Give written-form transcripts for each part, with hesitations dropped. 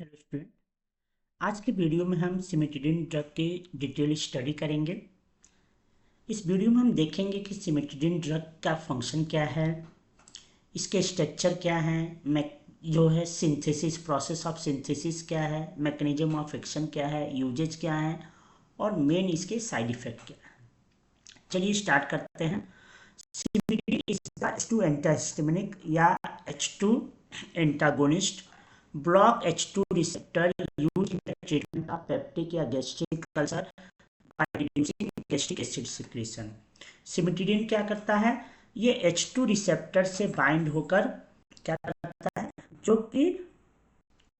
Hello student. आज के video में हम सिमेटिडिन ड्रग की डिटेल स्टडी करेंगे। इस वीडियो में हम देखेंगे कि सिमेटिडिन ड्रग का फंक्शन क्या है, इसके स्ट्रक्चर क्या है, जो है सिंथेसिस, प्रोसेस ऑफ सिंथेसिस क्या है, मैकेनिज्म ऑफ एक्शन क्या है, यूजेज क्या है और मेन इसके साइड इफेक्ट क्या है। चलिए स्टार्ट करते हैं। सिमिटिडिन इज द H2 एंटाहिस्टामिनिक या H2 antagonist block H2 receptor used in the treatment of peptic या gastric ulcer by reducing gastric acid secretion। सिमिटिडिन क्या करता है, ये H2 रिसेप्टर से बाइंड होकर क्या करता है, जो कि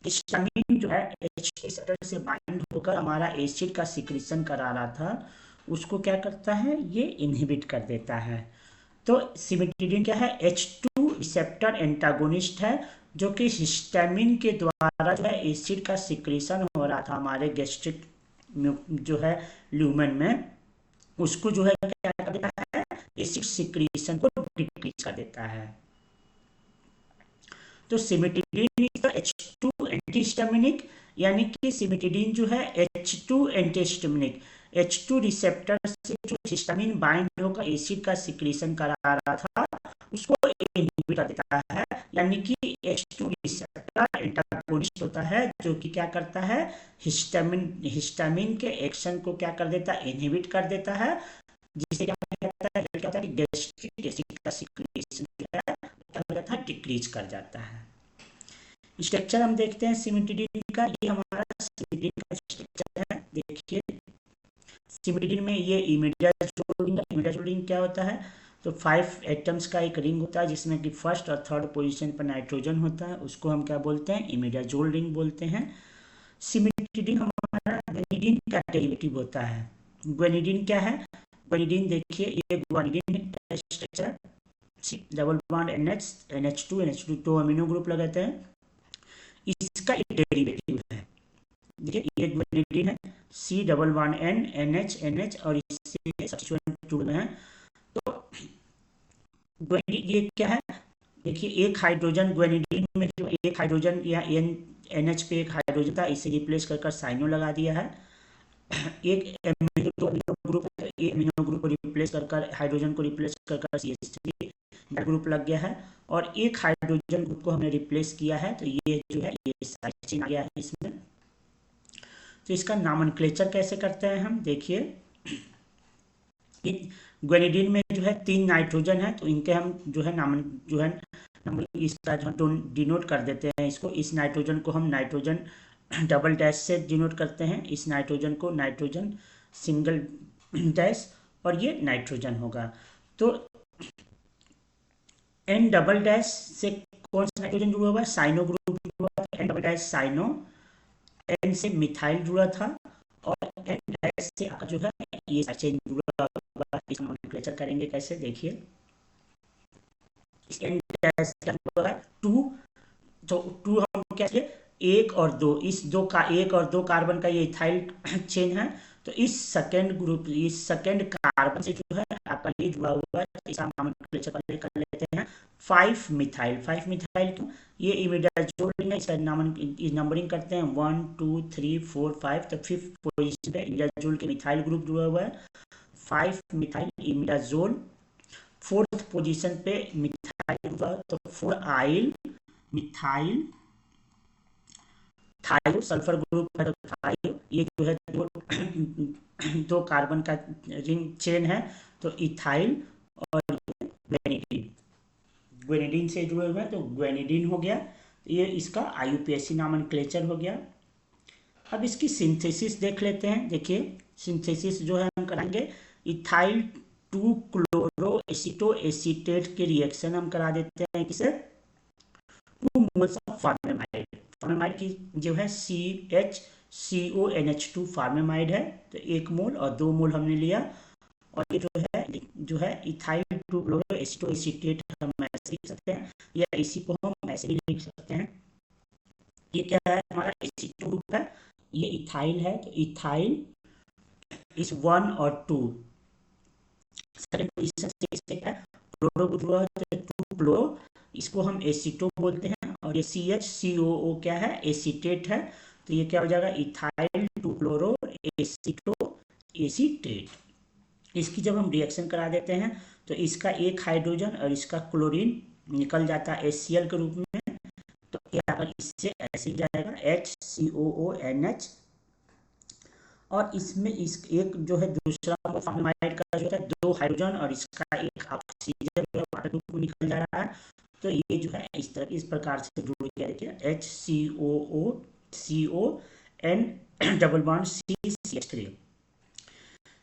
हिस्टामिन जो है H रिसेप्टर से बाइंड होकर हमारा एसिड का सिक्रीशन करा रहा था, उसको क्या करता है, ये इनहिबिट कर देता है। तो सिमिटिडिन क्या है, H2 रिसेप्टर एंटागोनिस्ट है, जो कि हिस्टामिन के द्वारा जो है एसिड का सिक्रीशन हो रहा था हमारे गैस्ट्रिक जो है ल्यूमेन में, उसको जो है क्या कर देता है, एसिड सिक्रीशन को डिक्रीज कर देता है। तो सिमिटिडिन इज H2 एंटीहिस्टामिनिक, यानी कि सिमिटिडिन जो है H2 एंटीहिस्टामिनिक, H2 रिसेप्टर से जो हिस्टामिन बाइंड होकर एसिड का सिक्रीशन करा रहा था उसको इनहिबिट कर देता है। यानी कि H2 रिसेप्टर एंटागोनिस्ट होता है, जो कि क्या करता है, हिस्टामिन के एक्शन को क्या कर देता है, इनहिबिट कर देता है, जिससे क्या कहता है कि गैस्ट्रिक एसिड का सिक्रीशन जो है क्या हो जाता है, डिक्रीज कर जाता है। स्ट्रक्चर हम देखते हैं सिमिटिडिन का, ये हमारा सिमिटिडिन का स्ट्रक्चर है। देखिए सिमिटिडिन में ये इमिडाजोलिन क्या होता है, तो 5 एटम्स का एक रिंग होता है जिसमें कि फर्स्ट और थर्ड पोजीशन पर नाइट्रोजन होता है, उसको हम क्या बोलते हैं, इमिडाजोल रिंग बोलते हैं। सिमिटिडिन हमारा ग्वेनिडीन का डेरिवेटिव होता है। ग्वेनिडीन क्या है, ग्वेनिडीन देखिए ये ग्वेनिडीन का स्ट्रक्चर, डबल बॉन्ड NH2 तो अमीनो ग्रुप लगाते हैं, इसका डेरिवेटिव है। देखिए ये ग्वेनिडीन है, C डबल बॉन्ड NH और इससे सब्स्टिट्यूएंट जुड़ में है। तो ग्वेनिडीन ये क्या है, देखिए एक हाइड्रोजन ग्वेनिडीन में जो एक हाइड्रोजन या NH पे एक हाइड्रोजन था, इसे रिप्लेस कर साइनो लगा दिया है। एक अमीनो ग्रुप को रिप्लेस कर हाइड्रोजन को रिप्लेस कर CH3 ग्रुप लग गया है, और एक हाइड्रोजन ग्रुप को हमने रिप्लेस किया है, तो ये जो है ये साइड आ गया है इसमें। तो इसका नामनक्लेचर कैसे करते हैं हम, देखिए ग्वेनिडीन में जो है 3 नाइट्रोजन है, तो इनके हम जो है नामन जो है नंबर इसका जो डिनोट कर देते हैं, इसको इस नाइट्रोजन को हम नाइट्रोजन डबल डैश से डिनोट करते हैं, इस नाइट्रोजन को नाइट्रोजन सिंगल डैश, और ये नाइट्रोजन होगा। तो N डबल डैश से कौन सा नाइट्रोजन जुड़ा हुआ है, साइनो ग्रुप जुड़ा हुआ है, N double dash cyano, N से मिथाइल जुड़ा था, और N डैश से आपका जो है ये चेन जुड़ा हुआ, इसका नोमेनक्लेचर करेंगे कैसे, देखिए इस N डैश का जुड़ा है 2, तो 2 हम क्या किए, एक और दो, इस दो का एक और दो कार्बन का ये इथाइल चेन है, तो इस सेकेंड ग्रुप, इस सेकेंड कार्बन से जो है आपका ये जुड़ा हुआ है, इसका नोमेनक्लेचर कर लेते हैं 5 मिथाइल। 5 मिथाइल क्यों, ये इमिडाजोल रिंग है, इसका नंबरिंग करते हैं 1 2 3 4 5, तो 5th पोजीशन पे इमिडाजोल के मिथाइल ग्रुप जुड़ा हुआ है, 5 मिथाइल इमिडाजोल। 4th पोजीशन पे मिथाइल जुड़ा, तो 4 आइल मिथाइल थायो, सल्फर ग्रुप है तो थायो, ये जो है दो कार्बन का रिंग चेन है, तो इथाइल, और ग्वेनिडीन, ग्वेनिडीन से जुड़े हुए हैं तो ग्वेनिडीन हो गया, ये इसका IUPAC नामनक्लेचर हो गया। अब इसकी सिंथेसिस देख लेते हैं। देखिए सिंथेसिस जो है हम कराएंगे, इथाइल 2 क्लोरो एसिटो एसीटेट के रिएक्शन हम करा देते हैं, किसे, 2 मोल्स ऑफ फॉर्मेमाइड, फॉर्मेमाइड की जो है CHCONH2 फॉर्मेमाइड है, तो 1 मोल और 2 मोल हमने लिया, और ये जो है इथाइल 2 क्लोरो एसिटो एसीटेट हम ऐसे लिख सकते हैं, या इसी को हम ऐसे भी लिख सकते हैं। ये क्या है, हमारा एसीटो ग्रुप है, ये इथाइल है, तो इथाइल इस 1 और 2 सेकंड पोजीशन से इससे क्या क्लोरो ग्रुप, 2 क्लोरो, इसको हम एसीटो बोलते हैं, और ये CH COO क्या है, एसीटेट है, तो ये क्या हो जाएगा, इथाइल 2 क्लोरो एसीटो एसीटेट। इसकी जब हम रिएक्शन करा देते हैं तो इसका एक हाइड्रोजन और इसका क्लोरीन निकल जाता है HCl के रूप में, तो क्या होगा, इससे ऐसे जाएगा HCOONH, और इसमें इस एक जो है दूसरा फॉर्मेमाइड का जो है 2 हाइड्रोजन और इसका एक ऑक्सीजन जो है वाटर ग्रुप में निकल जा रहा है, तो ये जो है इस प्रकार से जुड़ गया, देखिए HCOO डबल बॉन्ड CH3,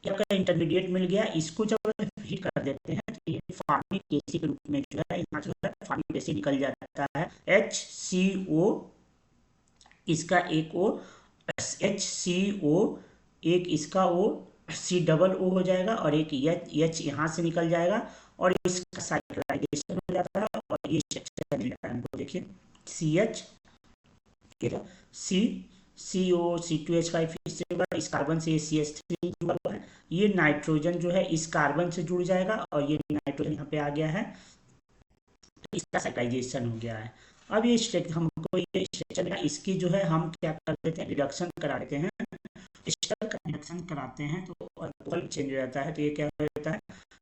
आपका इंटरमीडिएट मिल गया। इसको जब हीट कर देते हैं तो ये फॉर्मिक एसिड के रूप में जो है यहाँ जो है फॉर्मिक एसिड निकल जाता है HCO, इसका एक O HCO, एक इसका O C डबल O हो जाएगा और एक H यहाँ से निकल जाएगा और इसका साइक्लाइजेशन हो जाता है और ये स्ट्रक्चर मिल जाता है हमको, देखिए CH COC2H5, फिर से इस कार्बन से CH3 जुड़ा हुआ है, ये नाइट्रोजन जो है इस कार्बन से जुड़ जाएगा और ये नाइट्रोजन यहाँ पे आ गया है, तो इसका साइक्लाइजेशन हो गया है। अब ये हमको ये स्ट्रक्चर मिला, इसकी जो है हम क्या कर देते हैं, रिडक्शन करा देते हैं, एस्टर का रिडक्शन कराते हैं तो अल्कोहल चेंज हो जाता है, तो ये क्या हो जाता है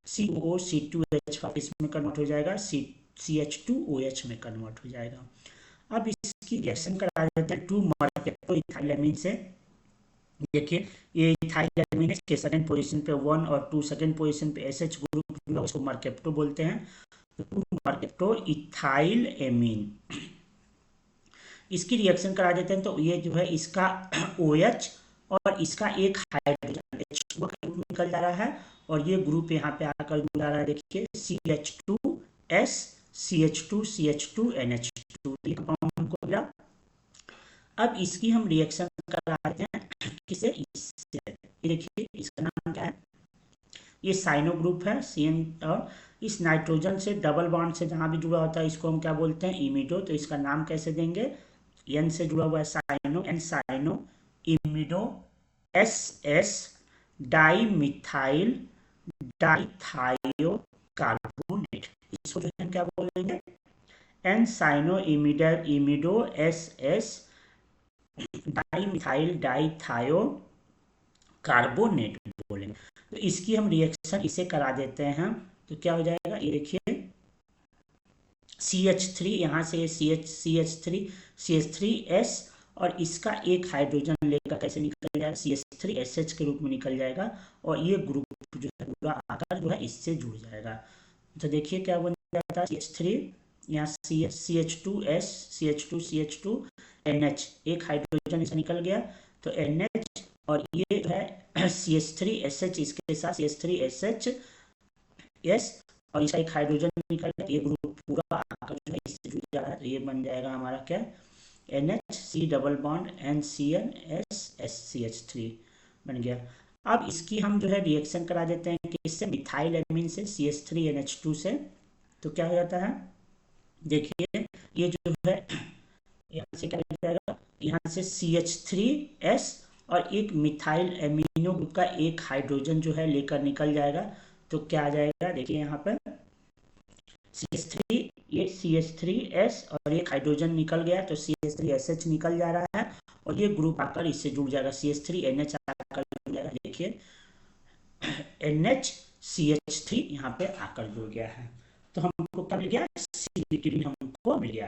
COC2H5 इसमें कन्वर्ट हो जाएगा, CH2OH में कन्वर्ट हो जाएगा। अब इसकी रिएक्शन करा देते हैं 2 मर्केप्टो इथाइलएमीन से, देखिए ये इथाइलएमीन के सेकंड पोजीशन पे 1 और 2 सेकंड पोजीशन पे SH ग्रुप जो है उसको मर्केप्टो बोलते हैं, तो 2 मर्केप्टो इथाइलएमीन, इसकी रिएक्शन करा देते हैं तो ये जो है इसका OH और इसका एक हाइड्रोजन H2 का ग्रुप निकल जा रहा है और ये ग्रुप यहाँ पे आकर जुड़ा रहा है, देखिए CH2S CH2 NH2, ये कंपाउंड हमको मिला। अब इसकी हम रिएक्शन कराते हैं किसे, इससे, ये देखिए इसका नाम क्या है, ये साइनो ग्रुप है CN, और इस नाइट्रोजन से डबल बॉन्ड से जहाँ भी जुड़ा होता है इसको हम क्या बोलते हैं, इमिडो, तो इसका नाम कैसे देंगे, N से जुड़ा हुआ है cyano, N cyano imido SS di methyl dithio carbonate, इसको जो है क्या बोलेंगे, N cyano imido SS dimethyl dithio carbonate बोलेंगे। तो इसकी हम रिएक्शन इसे करा देते हैं तो क्या हो जाएगा, ये देखिए CH3, यहाँ से CH3S और इसका एक हाइड्रोजन लेकर कैसे निकल जाएगा, CH3SH के रूप में निकल जाएगा और ये ग्रुप जो है पूरा आकर जो है इससे जुड़ जाएगा, तो देखिए क्या बन जाता है CH3, यहाँ CH2S CH2 NH, एक हाइड्रोजन इससे निकल गया तो NH, और ये है CH3SH, इसके साथ CH3SH और इसका एक हाइड्रोजन निकल गया, ये ग्रुप पूरा आकर जो है इससे जुड़ जा रहा है, तो ये बन जाएगा हमारा क्या, NH C double bond NCN SCH3 बन गया। अब इसकी हम जो है रिएक्शन करा देते हैं किससे, मिथाइल एमीन से CH3NH2 से, तो क्या हो जाता है, देखिए ये जो है यहाँ से क्या हो जाएगा, यहाँ से CH3S और एक मिथाइल एमिनो ग्रुप का एक हाइड्रोजन जो है लेकर निकल जाएगा, तो क्या आ जाएगा, देखिए यहाँ पर CH3, ये CH3S और एक हाइड्रोजन निकल गया तो CH3SH निकल जा रहा है और ये ग्रुप आकर इससे जुड़ जाएगा, CH3NH आकर जुड़ जाएगा, देखिए NHCH3 यहाँ पे आकर जुड़ गया है, तो हमको क्या मिल गया, सिमिटिडिन हमको मिल गया।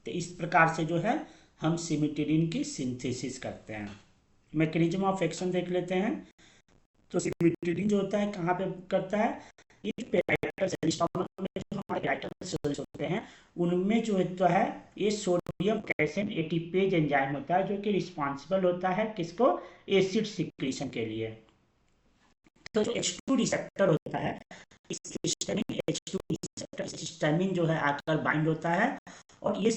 तो इस प्रकार से जो है हम सिमिटिडिन की सिंथेसिस करते हैं। मैकेनिज्म ऑफ एक्शन देख लेते हैं, तो सिमिटिडिन जो होता है कहाँ पे करता है, ये पेराइटल सेल में जो हमारे पेराइटल सेल्स होते हैं उनमें जो होता है ये सोडियम पोटेशियम एटीपेज एंजाइम होता है जो कि रिस्पॉन्सिबल होता है किसको, एसिड सिक्रीशन के लिए। तो जो H2 रिसेप्टर होता है, इस हिस्टामिन H2 रिसेप्टर हिस्टामिन जो है आकर बाइंड होता है और ये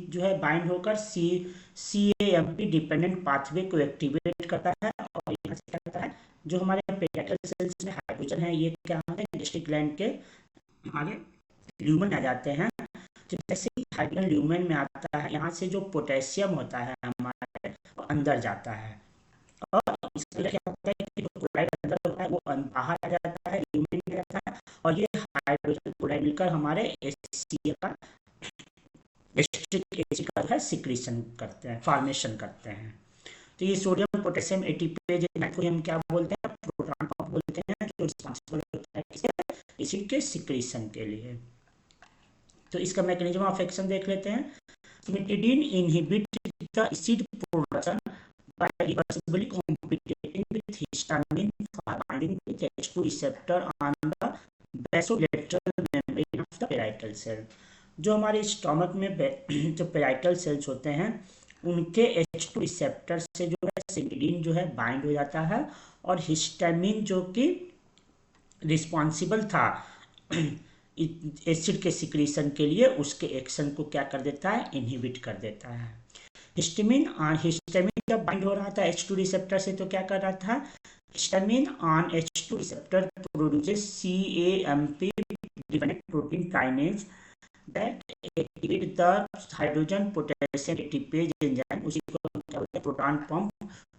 जो है बाइंड होकर CAMP डिपेंडेंट पाथवे को एक्टिवेट करता है और यहाँ से क्या करता है, जो हमारे पेराइटल सेल्स में हाइड्रोजन है ये क्या होता है, गैस्ट्रिक ग्लैंड के हमारे ल्यूमेन आ जाते हैं, तो जैसे ही हाइड्रोजन ल्यूमेन में आता है यहाँ से जो पोटेशियम होता है हमारे वो अंदर जाता है और इसका क्या होता है कि जो क्लोराइड अंदर होता है वो बाहर आ जाता है, ल्यूमेन में जाता है और ये हाइड्रोजन क्लोराइड मिलकर हमारे HCl का एस्टिक एसिड का जो है सिक्रीशन करते हैं, फॉर्मेशन करते हैं। तो ये सोडियम पोटेशियम एटीपेज को हम क्या बोलते हैं, प्रोटॉन पंप बोलते हैं, जो रिस्पॉन्सिबल होता है एसिड के सिक्रीशन के लिए। तो इसका मैकेनिज्म ऑफ एक्शन देख लेते हैं। Cimetidine inhibit the acid production by reversibly competing with histamine for binding with H2 receptor on the basolateral membrane of the parietal cell। जो हमारे स्टोमक में जो पेराइटल सेल्स होते हैं उनके H2 रिसेप्टर से जो है सिमिटिडीन जो है बाइंड हो जाता है, और हिस्टामिन जो कि रिस्पॉन्सिबल था एसिड के सिक्रीशन के लिए, उसके एक्शन को क्या कर देता है, इनहिबिट कर देता है। हिस्टामिन जब बाइंड हो रहा था H2 रिसेप्टर से तो क्या कर रहा था, histamine on H2 receptor produces CAMP dependent protein kinase that activate the hydrogen potassium ATPase enzyme, उसी को क्या बोलते हैं, proton pump,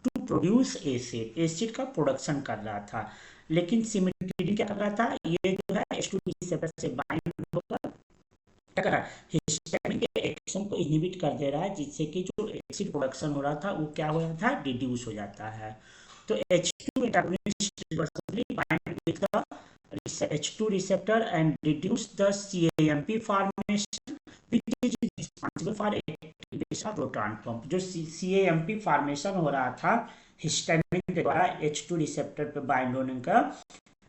to produce acid. Acid का प्रोडक्शन कर रहा था। लेकिन सिमिटिडीन क्या कर रहा था, ये जो है H2 रिसेप्टर से बाइंड होकर क्या कर रहा है, हिस्टामिन के एक्शन को इनहिबिट कर दे रहा है, जिससे कि जो एसिड प्रोडक्शन हो रहा था वो क्या हो जाता है, रिड्यूस हो जाता है। तो H2 antagonist reversibly bind with the H2 receptor and reduce the CAMP formation which is responsible for activation of proton pump। जो CAMP फॉर्मेशन हो रहा था हिस्टामिन के द्वारा H2 रिसेप्टर पे बाइंड होने का,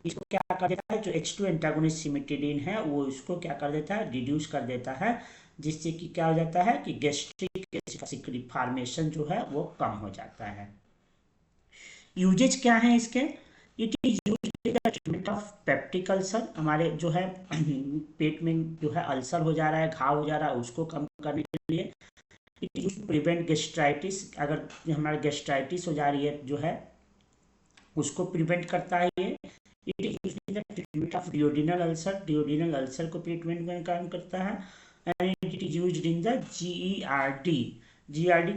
इसको क्या कर देता है, जो H2 एंटागोनिस्ट सिमिटिडीन है वो इसको क्या कर देता है, रिड्यूस कर देता है, जिससे कि क्या हो जाता है कि गैस्ट्रिक एसिड फॉर्मेशन जो है वो कम हो जाता है। यूजेज क्या है इसके, it is used in the treatment of peptic ulcer, हमारे जो है पेट में जो है अल्सर हो जा रहा है, घाव हो जा रहा है, उसको कम करने के लिए। It is used to prevent gastritis, अगर हमारे गैस्ट्राइटिस हो जा रही है जो है उसको प्रिवेंट करता है ये। It is used in the treatment of डियोडिनल ulcer को ट्रीटमेंट में काम करता है। And it is used in the GERD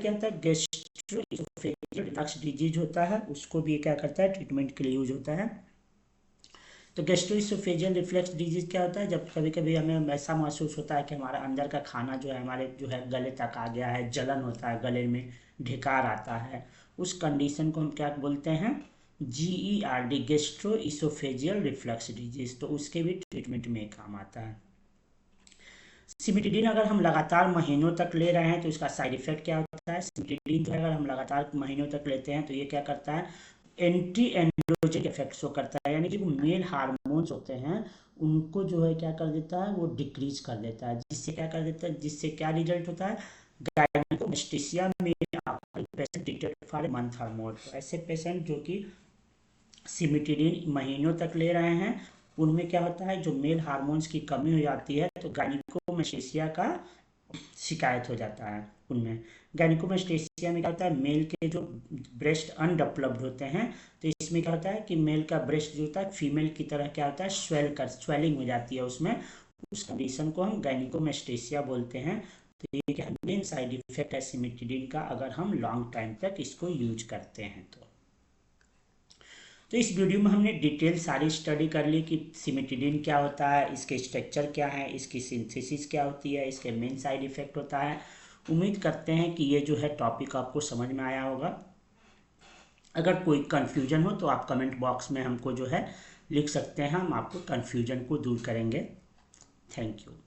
क्या होता है, गैस्ट्रोइसोफेजियल रिफ्लक्स डिजीज होता है, उसको भी क्या करता है, ट्रीटमेंट के लिए यूज होता है। तो गैस्ट्रोइसोफेजियल रिफ्लक्स डिजीज क्या होता है, जब कभी कभी हमें ऐसा महसूस होता है कि हमारा अंदर का खाना जो है हमारे जो है गले तक आ गया है, जलन होता है, गले में ढिकार आता है, उस कंडीशन को हम क्या बोलते हैं, GERD, गैस्ट्रोइसोफेजियल रिफ्लक्स डिजीज। तो उसके भी ट्रीटमेंट में काम आता है। सिमिटिडीन अगर हम लगातार महीनों तक ले रहे हैं तो इसका साइड इफेक्ट क्या होता है, सिमिटिडीन जो है अगर हम लगातार महीनों तक लेते हैं तो ये क्या करता है, एंटी एंड्रोजन इफेक्ट शो करता है, यानी कि जो मेल हार्मोन्स होते हैं उनको जो है क्या कर देता है, वो डिक्रीज कर देता है, जिससे क्या कर देता है, जिससे क्या रिजल्ट होता है, गायनेकोमेस्टेसिया में पेशेंट ट्रीटेड फॉर मंथ और मोर। ऐसे पेशेंट जो कि सिमिटिडीन महीनों तक ले रहे हैं उनमें क्या होता है, जो मेल हार्मोन्स की कमी हो जाती है तो गायनेकोमेस्टेसिया का शिकायत हो जाता है उनमें। गायनेकोमेस्टेसिया में क्या होता है, मेल के जो ब्रेस्ट अनडेवलप्ड होते हैं, तो इसमें क्या होता है कि मेल का ब्रेस्ट जो होता है फीमेल की तरह क्या होता है, स्वेलिंग हो जाती है उसमें, उस कंडीशन को हम गायनेकोमेस्टेसिया बोलते हैं। तो ये क्या मेन साइड इफेक्ट है सिमिटिडीन का, अगर हम लॉन्ग टाइम तक इसको यूज करते हैं तो इस वीडियो में हमने डिटेल सारी स्टडी कर ली कि सिमिटिडीन क्या होता है, इसके स्ट्रक्चर क्या है, इसकी सिंथेसिस क्या होती है, इसके मेन साइड इफेक्ट होता है। उम्मीद करते हैं कि ये जो है टॉपिक आपको समझ में आया होगा। अगर कोई कन्फ्यूजन हो तो आप कमेंट बॉक्स में हमको जो है लिख सकते हैं, हम आपको कन्फ्यूजन को दूर करेंगे। Thank you.